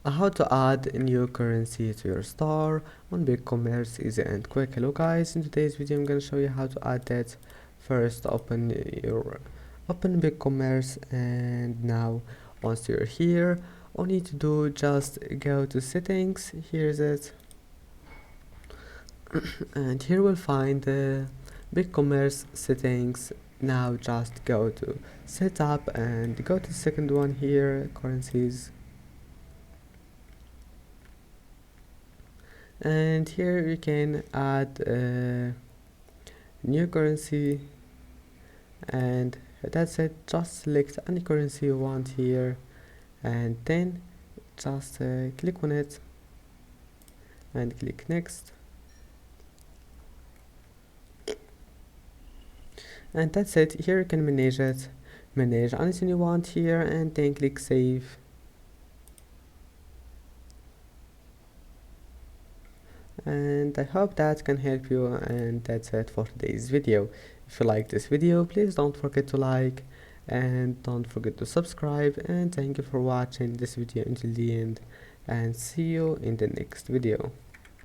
How to add a new currency to your store on Bigcommerce, easy and quick. Hello guys, in today's video I'm gonna show you how to add that. First open Bigcommerce, and now once you're here, all you need to do just go to settings. Here's it, and here we'll find the Bigcommerce settings. Now just go to setup and go to the second one here, currencies, and here you can add a new currency, and that's it. Just select any currency you want here, and then just click on it and click next, and that's it. Here you can manage it, manage anything you want here, and then click save. And I hope that can help you, and that's it for today's video. If you like this video, please don't forget to like and don't forget to subscribe, and thank you for watching this video until the end, and see you in the next video.